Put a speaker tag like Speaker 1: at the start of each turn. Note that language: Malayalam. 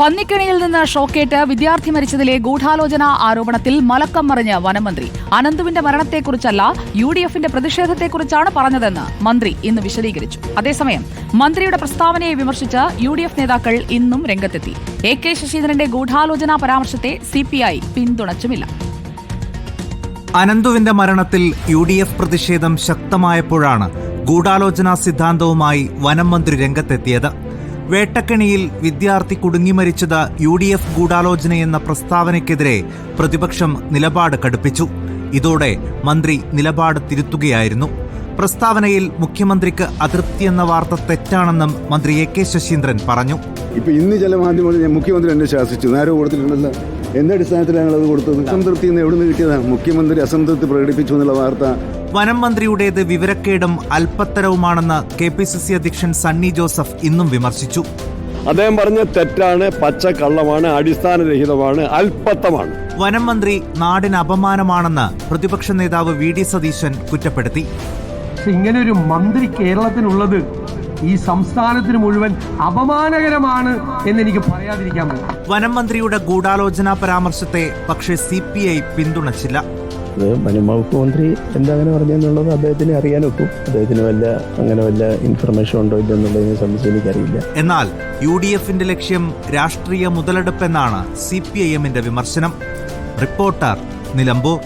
Speaker 1: പന്നിക്കണിയിൽ നിന്ന് ഷോക്കേറ്റ് വിദ്യാർത്ഥി മരിച്ചതിലെ ഗൂഢാലോചന ആരോപണത്തിൽ മലക്കം മറിഞ്ഞ് വനമന്ത്രി. അനന്തുവിന്റെ മരണത്തെക്കുറിച്ചല്ല, UDFന്റെ പ്രതിഷേധത്തെക്കുറിച്ചാണ് പറഞ്ഞതെന്ന് മന്ത്രി ഇന്ന് വിശദീകരിച്ചു. അതേസമയം മന്ത്രിയുടെ പ്രസ്താവനയെ വിമർശിച്ച് UDF നേതാക്കൾ ഇന്നും രംഗത്തെത്തി. AK ശശീന്ദ്രന്റെ ഗൂഢാലോചനാ പരാമർശത്തെ CPI പിന്തുണച്ചുമില്ല.
Speaker 2: അനന്തുവിന്റെ മരണത്തിൽ UDF പ്രതിഷേധം ശക്തമായപ്പോഴാണ് ഗൂഢാലോചനാ സിദ്ധാന്തവുമായി വനം മന്ത്രി രംഗത്തെത്തിയത്. വേട്ടക്കണിയിൽ വിദ്യാർത്ഥി കുടുങ്ങി മരിച്ചത് UDF ഗൂഢാലോചനയെന്ന പ്രസ്താവനയ്ക്കെതിരെ പ്രതിപക്ഷം നിലപാട് കടുപ്പിച്ചു. ഇതോടെ മന്ത്രി നിലപാട് തിരുത്തുകയായിരുന്നു. പ്രസ്താവനയിൽ മുഖ്യമന്ത്രിക്ക് അതൃപ്തിയെന്ന വാർത്ത തെറ്റാണെന്നും മന്ത്രി AK ശശീന്ദ്രൻ പറഞ്ഞു.
Speaker 3: ഇപ്പൊ ഇന്ന് ചില മാധ്യമങ്ങളിൽ മുഖ്യമന്ത്രി എന്നെ ശാസിച്ചു, നേരെ കൊടുത്തിട്ടുണ്ടല്ലോ. എന്റെ അടിസ്ഥാനത്തിലാണ് അത് കൊടുത്തത്? അസംതൃപ്തി എവിടുന്ന് കിട്ടിയതാണ്? മുഖ്യമന്ത്രി അസംതൃപ്തി പ്രകടിപ്പിച്ചു എന്നുള്ള വാർത്ത.
Speaker 2: വനം മന്ത്രിയുടേത് വിവരക്കേടും അല്പത്തരവുമാണെന്ന് KPCC അധ്യക്ഷൻ സണ്ണി ജോസഫ് ഇന്നും വിമർശിച്ചു.
Speaker 4: അദ്ദേഹം പറഞ്ഞ തെറ്റാണ്, പച്ചക്കള്ളമാണ്, അടിസ്ഥാനരഹിതമാണ്, അല്പത്തമാണ്.
Speaker 2: വനം മന്ത്രി നാടിന് അപമാനമാണെന്ന് പ്രതിപക്ഷ നേതാവ് VD സതീശൻ കുറ്റപ്പെടുത്തി.
Speaker 5: ഇങ്ങനെ ഒരു മന്ത്രി കേരളത്തിനുള്ളത് ഈ സംസ്ഥാനത്തിന് മുഴുവൻ അപമാനകരമാണ് എന്നെനിക്ക് പറയാതിരിക്കാൻ പറ്റും.
Speaker 2: വനം മന്ത്രിയുടെ ഗൂഢാലോചനാ പരാമർശത്തെ പക്ഷേ CPI പിന്തുണച്ചില്ല.
Speaker 6: വനംവകുപ്പ് മന്ത്രി എന്താ അങ്ങനെ പറഞ്ഞെന്നുള്ളത് അദ്ദേഹത്തിന് അറിയാനൊക്കും. അദ്ദേഹത്തിന് വല്ല ഇൻഫർമേഷൻ ഉണ്ടോ ഇല്ലെന്നുള്ളതിനെ സംബന്ധിച്ച് എനിക്കറിയില്ല.
Speaker 2: എന്നാൽ UDFന്റെ ലക്ഷ്യം രാഷ്ട്രീയ മുതലെടുപ്പെന്നാണ് CPIMന്റെ വിമർശനം. റിപ്പോർട്ടർ, നിലമ്പൂർ.